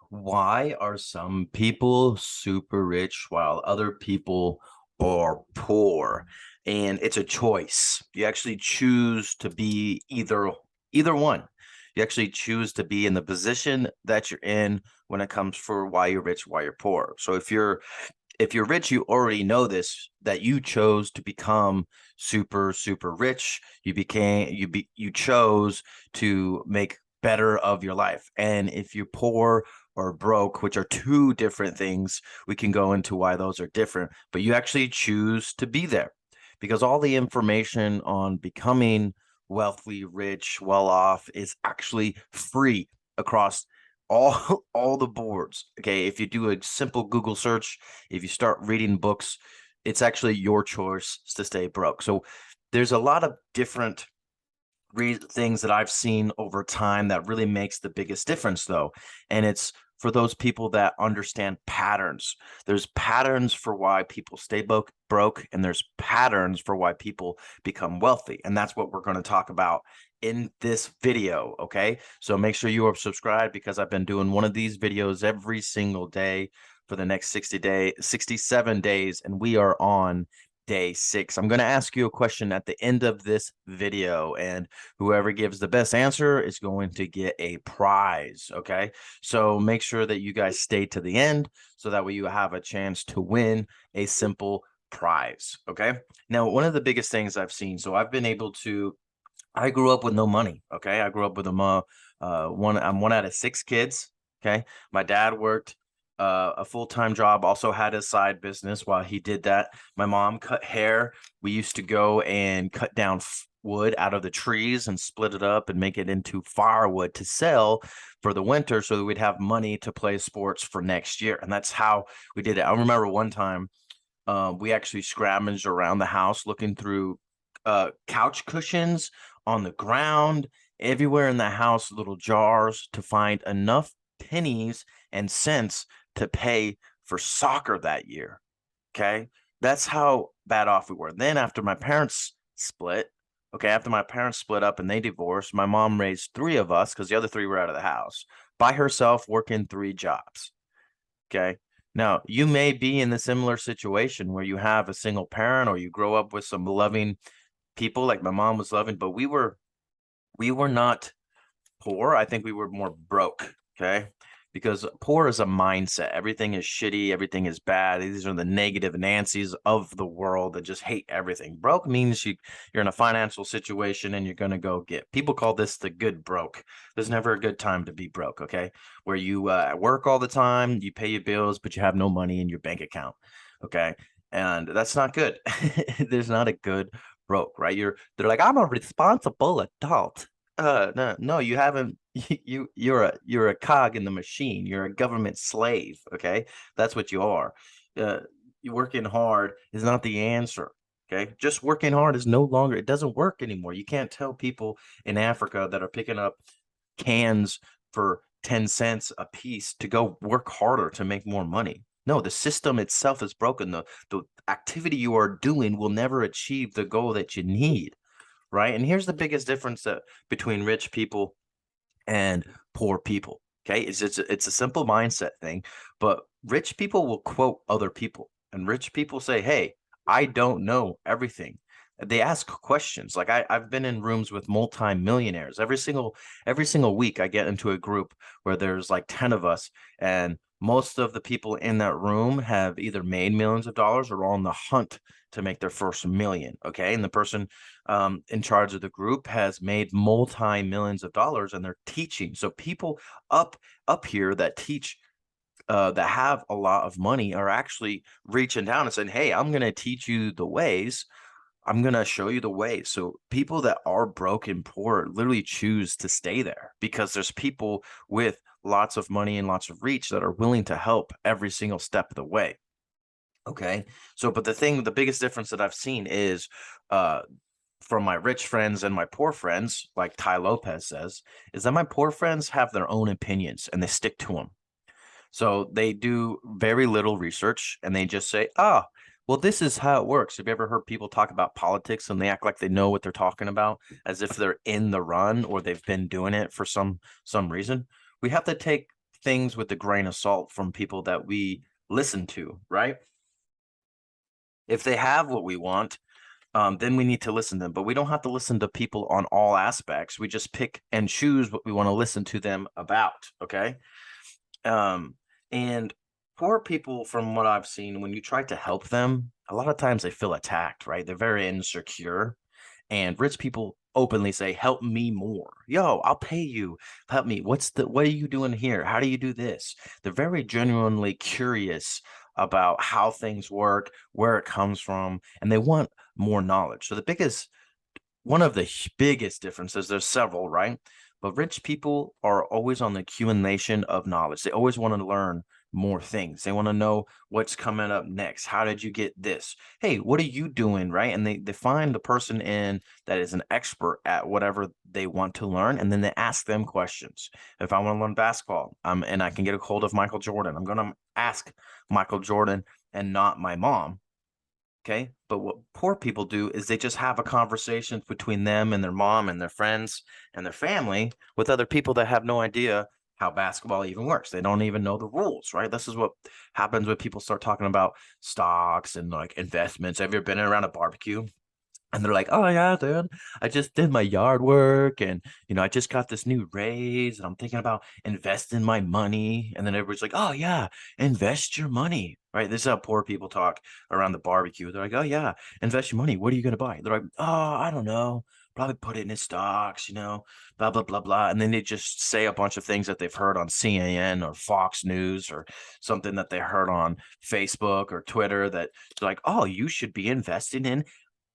Why are some people super rich while other people are poor? And it's a choice. You actually choose to be either one. You actually choose to be in the position that you're in when it comes for why you're rich, why you're poor. So if you're rich, you already know this, that you chose to become super rich. You chose to make better of your life. And if you're poor or broke, which are two different things, we can go into why those are different, but you actually choose to be there because all the information on becoming wealthy, rich, well off is actually free across all the boards. Okay, if you do a simple Google search, if you start reading books, it's actually your choice to stay broke. So there's a lot of different things that I've seen over time that really makes the biggest difference, though. And it's for those people that understand patterns. There's patterns for why people stay broke, and there's patterns for why people become wealthy. And that's what we're going to talk about in this video. Okay. So make sure you are subscribed because I've been doing one of these videos every single day for the next 67 days. And we are on day 6. I'm going to ask you a question at the end of this video, and whoever gives the best answer is going to get a prize. Okay. So make sure that you guys stay to the end so that way you have a chance to win a simple prize. Okay. Now, one of the biggest things I've seen, so I grew up with no money. Okay. I grew up with I'm one out of 6 kids. Okay. My dad worked a full-time job, also had a side business while he did that. My mom cut hair. We used to go and cut down wood out of the trees and split it up and make it into firewood to sell for the winter so that we'd have money to play sports for next year. And that's how we did it. I remember one time we actually scrounged around the house looking through couch cushions on the ground, everywhere in the house, little jars to find enough pennies and cents to pay for soccer that year. Okay. That's how bad off we were. Then after my parents split up and they divorced, my mom raised 3 of us because the other 3 were out of the house by herself working 3 jobs. Okay. Now, you may be in the similar situation where you have a single parent or you grow up with some loving people like my mom was loving, but we were not poor. I think we were more broke. Okay. Because poor is a mindset. Everything is shitty. Everything is bad. These are the negative Nancy's of the world that just hate everything. Broke means you're in a financial situation and you're going to go get. People call this the good broke. There's never a good time to be broke. Okay. Where you work all the time, you pay your bills, but you have no money in your bank account. Okay. And that's not good. There's not a good broke, right? They're like, I'm a responsible adult. No, you haven't. You're a cog in the machine. You're a government slave. Okay, that's what you are. You working hard is not the answer. Okay, just working hard is no longer. It doesn't work anymore. You can't tell people in Africa that are picking up cans for 10 cents a piece to go work harder to make more money. No, the system itself is broken. The activity you are doing will never achieve the goal that you need, right? And here's the biggest difference between rich people and poor people. Okay, it's a simple mindset thing, but rich people will quote other people, and rich people say, "Hey, I don't know everything." They ask questions. Like I've been in rooms with multi-millionaires. Every single week, I get into a group where there's like 10 of us, and most of the people in that room have either made millions of dollars or are on the hunt to make their first million. Okay, and the person in charge of the group has made multi-millions of dollars and they're teaching. So people up up here that teach that have a lot of money are actually reaching down and saying, "Hey, I'm going to teach you the ways. I'm going to show you the way." So people that are broke and poor literally choose to stay there because there's people with lots of money and lots of reach that are willing to help every single step of the way. Okay. So, but the biggest difference that I've seen is uh, from my rich friends and my poor friends, like Ty Lopez says, is that my poor friends have their own opinions and they stick to them. So they do very little research and they just say, "Ah, well, this is how it works." Have you ever heard people talk about politics and they act like they know what they're talking about as if they're in the run or they've been doing it for some reason? We have to take things with a grain of salt from people that we listen to, right? If they have what we want, then we need to listen to them. But we don't have to listen to people on all aspects. We just pick and choose what we want to listen to them about. Okay. Um, and poor people, from what I've seen, when you try to help them, a lot of times they feel attacked, right? They're very insecure. And rich people openly say, help me more. Yo, I'll pay you. Help me. What are you doing here? How do you do this? They're very genuinely curious about how things work, where it comes from, and they want more knowledge. So one of the biggest differences, there's several, right? But rich people are always on the accumulation of knowledge. They always want to learn more things. They want to know what's coming up next. How did you get this? Hey, what are you doing? Right. And they find the person in that is an expert at whatever they want to learn. And then they ask them questions. If I want to learn basketball, and I can get a hold of Michael Jordan, I'm going to ask Michael Jordan and not my mom. Okay. But what poor people do is they just have a conversation between them and their mom and their friends and their family with other people that have no idea how basketball even works. They don't even know the rules, right? This is what happens when people start talking about stocks and like investments. Have you ever been around a barbecue? And they're like, oh yeah, dude, I just did my yard work and I just got this new raise and I'm thinking about investing my money. And then everybody's like, oh yeah, invest your money. Right. This is how poor people talk around the barbecue. They're like, oh yeah, invest your money. What are you gonna buy? They're like, oh, I don't know. Probably put it in stocks, blah, blah, blah, blah. And then they just say a bunch of things that they've heard on CNN or Fox News or something that they heard on Facebook or Twitter that they're like, oh, you should be investing in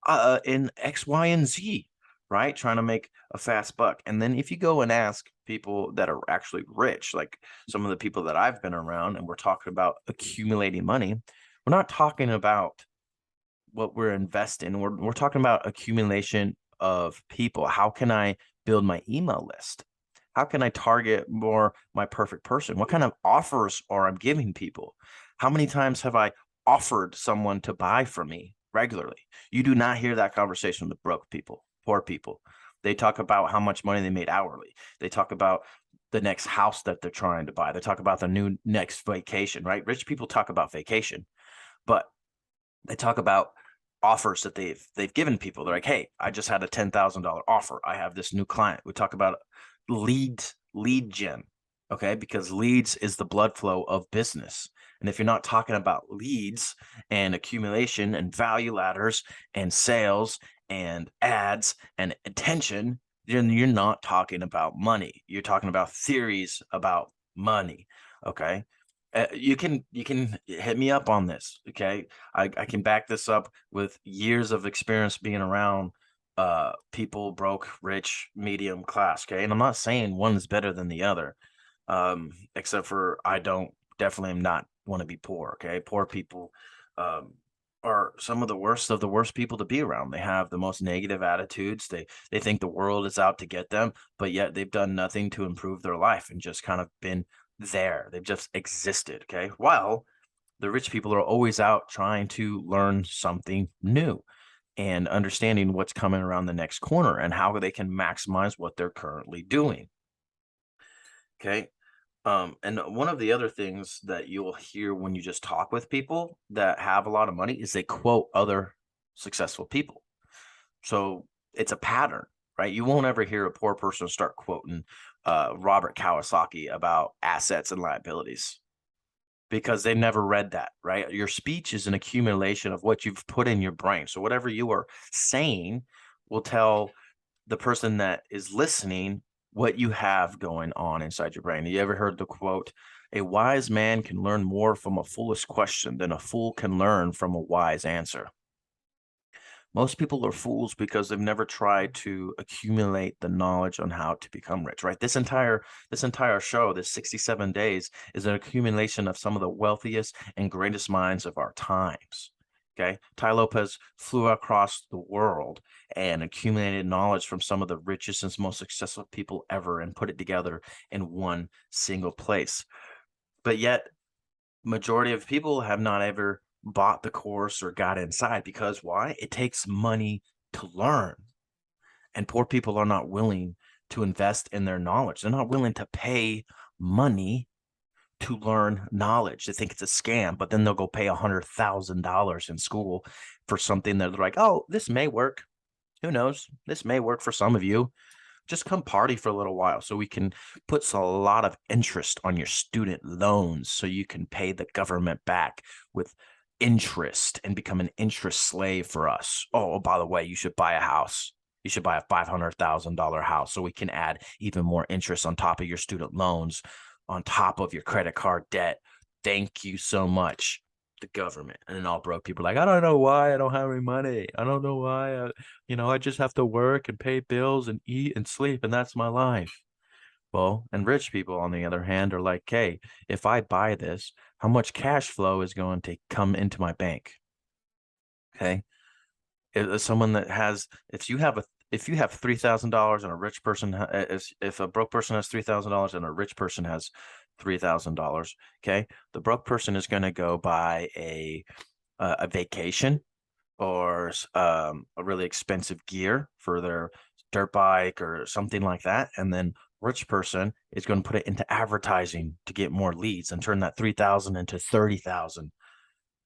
X, Y, and Z, right? Trying to make a fast buck. And then if you go and ask people that are actually rich, like some of the people that I've been around, and we're talking about accumulating money, we're not talking about what we're investing. We're talking about accumulation of people. How can I build my email list? How can I target more my perfect person? What kind of offers are I giving people? How many times have I offered someone to buy from me regularly? You do not hear that conversation with broke people, poor people. They talk about how much money they made hourly. They talk about the next house that they're trying to buy. They talk about the new next vacation, right? Rich people talk about vacation, but they talk about offers that they've given people. They're like, hey, I just had a $10,000 offer. I have this new client. We talk about lead gen, okay? Because leads is the blood flow of business. And if you're not talking about leads and accumulation and value ladders and sales and ads and attention, then you're not talking about money. You're talking about theories about money, okay? You can hit me up on this, okay? I can back this up with years of experience being around people broke, rich, medium class, okay? And I'm not saying one is better than the other, except for I don't definitely am not want to be poor, okay? Poor people are some of the worst people to be around. They have the most negative attitudes. They think the world is out to get them, but yet they've done nothing to improve their life and just kind of been there. They've just existed. Okay. While the rich people are always out trying to learn something new and understanding what's coming around the next corner and how they can maximize what they're currently doing. Okay. And one of the other things that you'll hear when you just talk with people that have a lot of money is they quote other successful people. So it's a pattern, right? You won't ever hear a poor person start quoting Robert Kiyosaki about assets and liabilities because they never read that, right? Your speech is an accumulation of what you've put in your brain. So whatever you are saying will tell the person that is listening what you have going on inside your brain. You ever heard the quote, a wise man can learn more from a foolish question than a fool can learn from a wise answer? Most people are fools because they've never tried to accumulate the knowledge on how to become rich, right? This entire show, this 67 days, is an accumulation of some of the wealthiest and greatest minds of our times. Okay. Tai Lopez flew across the world and accumulated knowledge from some of the richest and most successful people ever and put it together in one single place. But yet, majority of people have not ever bought the course or got inside because why? It takes money to learn. And poor people are not willing to invest in their knowledge. They're not willing to pay money to learn knowledge. They think it's a scam, but then they'll go pay $100,000 in school for something that they're like, oh, this may work. Who knows? This may work for some of you. Just come party for a little while so we can put a lot of interest on your student loans so you can pay the government back with interest and become an interest slave for us. Oh, by the way, you should buy a house. You should buy a $500,000 house so we can add even more interest on top of your student loans, on top of your credit card debt. Thank you so much, the government. And then all broke people are like, I don't know why I don't have any money. I don't know why. I just have to work and pay bills and eat and sleep, and that's my life. Well, and rich people, on the other hand, are like, hey, if I buy this, how much cash flow is going to come into my bank? Okay. Someone that has, if you have $3,000 and a rich person, if a broke person has $3,000 and a rich person has $3,000, okay, the broke person is going to go buy a vacation or a really expensive gear for their dirt bike or something like that, and then rich person is going to put it into advertising to get more leads and turn that 3,000 into 30,000.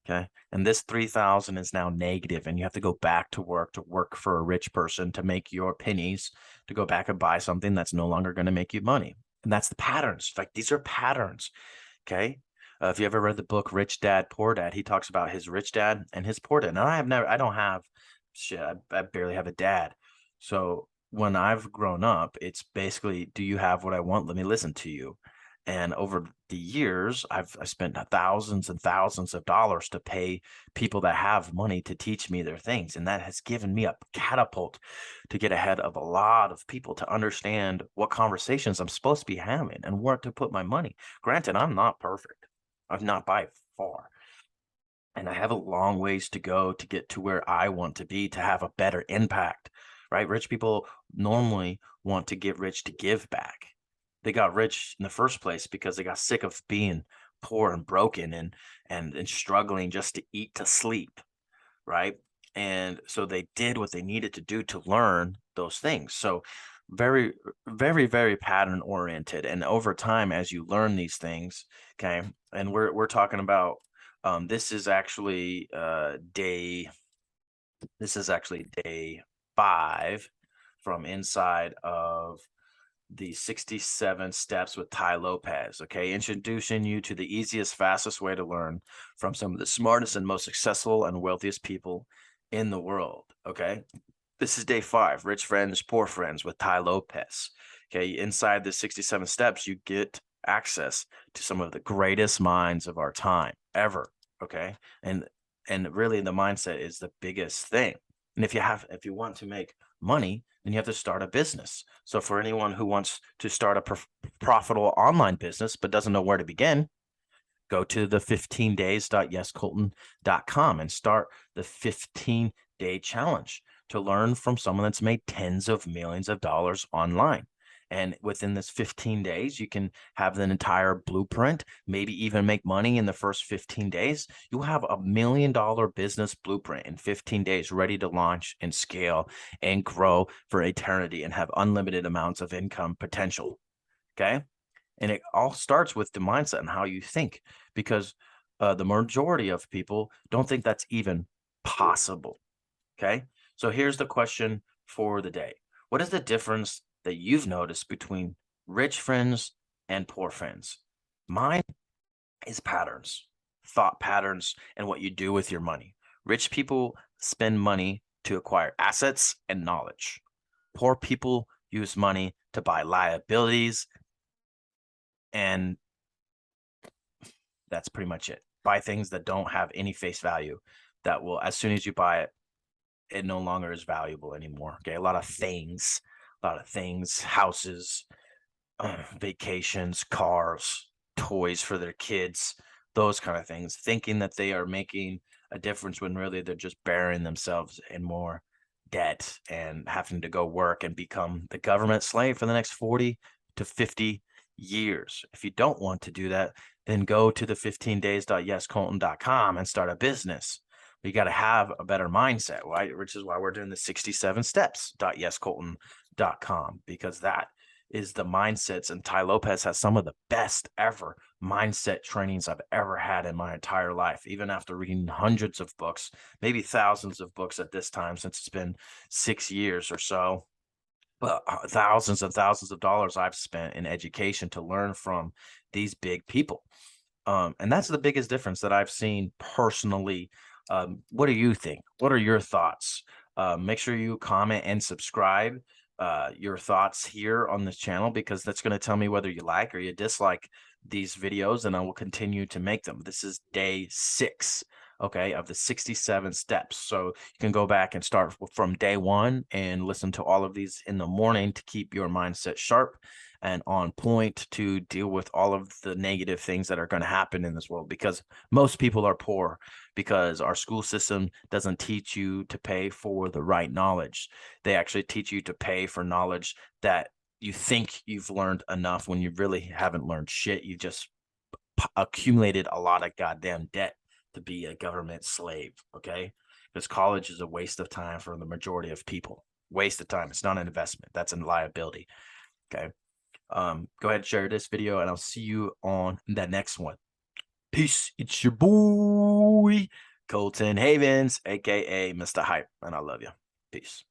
Okay. And this 3,000 is now negative, and you have to go back to work for a rich person to make your pennies to go back and buy something that's no longer going to make you money. And that's the patterns. Like, these are patterns. Okay. If you ever read the book Rich Dad, Poor Dad, he talks about his rich dad and his poor dad. Now, I don't have shit. I barely have a dad. So when I've grown up, it's basically, do you have what I want? Let me listen to you. And over the years, I spent thousands and thousands of dollars to pay people that have money to teach me their things. And that has given me a catapult to get ahead of a lot of people, to understand what conversations I'm supposed to be having and where to put my money. Granted, I'm not perfect. I'm not by far. And I have a long ways to go to get to where I want to be, to have a better impact, right? Rich people normally want to get rich to give back. They got rich in the first place because they got sick of being poor and broken and struggling just to eat, to sleep, right? And so they did what they needed to do to learn those things. So very, very, very pattern oriented. And over time, as you learn these things, okay, and we're talking about this is actually day 5 from inside of the 67 steps with Ty Lopez. Okay, introducing you to the easiest, fastest way to learn from some of the smartest and most successful and wealthiest people in the world. Okay, this is day 5, Rich Friends, Poor Friends with Ty Lopez. Okay, inside the 67 steps, you get access to some of the greatest minds of our time ever. Okay, and really, the mindset is the biggest thing. And if you want to make money, then you have to start a business. So for anyone who wants to start a profitable online business but doesn't know where to begin, go to the 15days.yescolton.com and start the 15-day challenge to learn from someone that's made tens of millions of dollars online. And within this 15 days, you can have an entire blueprint, maybe even make money in the first 15 days. You'll have $1 million business blueprint in 15 days, ready to launch and scale and grow for eternity and have unlimited amounts of income potential. Okay. And it all starts with the mindset and how you think, because the majority of people don't think that's even possible. Okay. So here's the question for the day. What is the difference that you've noticed between rich friends and poor friends? Mine is patterns, thought patterns, and what you do with your money. Rich people spend money to acquire assets and knowledge. Poor people use money to buy liabilities, and that's pretty much it. Buy things that don't have any face value, that will, as soon as you buy it, it no longer is valuable anymore. Okay, a lot of things, houses, vacations, cars, toys for their kids, those kind of things, thinking that they are making a difference when really they're just burying themselves in more debt and having to go work and become the government slave for the next 40 to 50 years. If you don't want to do that, then go to the 15days.yescolton.com and start a business. You got to have a better mindset, right? Which is why we're doing the 67 steps.yescolton.com, because that is the mindsets, and Ty Lopez has some of the best ever mindset trainings I've ever had in my entire life, even after reading hundreds of books, maybe thousands of books at this time, since it's been 6 years or so. But thousands and thousands of dollars I've spent in education to learn from these big people. And that's the biggest difference that I've seen personally. What do you think? What are your thoughts? Make sure you comment and subscribe your thoughts here on this channel, because that's going to tell me whether you like or you dislike these videos, and I will continue to make them. This is day 6, okay, of the 67 steps. So you can go back and start from day 1 and listen to all of these in the morning to keep your mindset sharp and on point to deal with all of the negative things that are going to happen in this world, because most people are poor because our school system doesn't teach you to pay for the right knowledge. They actually teach you to pay for knowledge that you think you've learned enough when you really haven't learned shit. You just accumulated a lot of goddamn debt to be a government slave, okay? Because college is a waste of time for the majority of people. Waste of time. It's not an investment. That's a liability, okay? Go ahead and share this video, and I'll see you on the next one. Peace. It's your boy, Colton Havens, aka Mr. Hype, and I love you. Peace.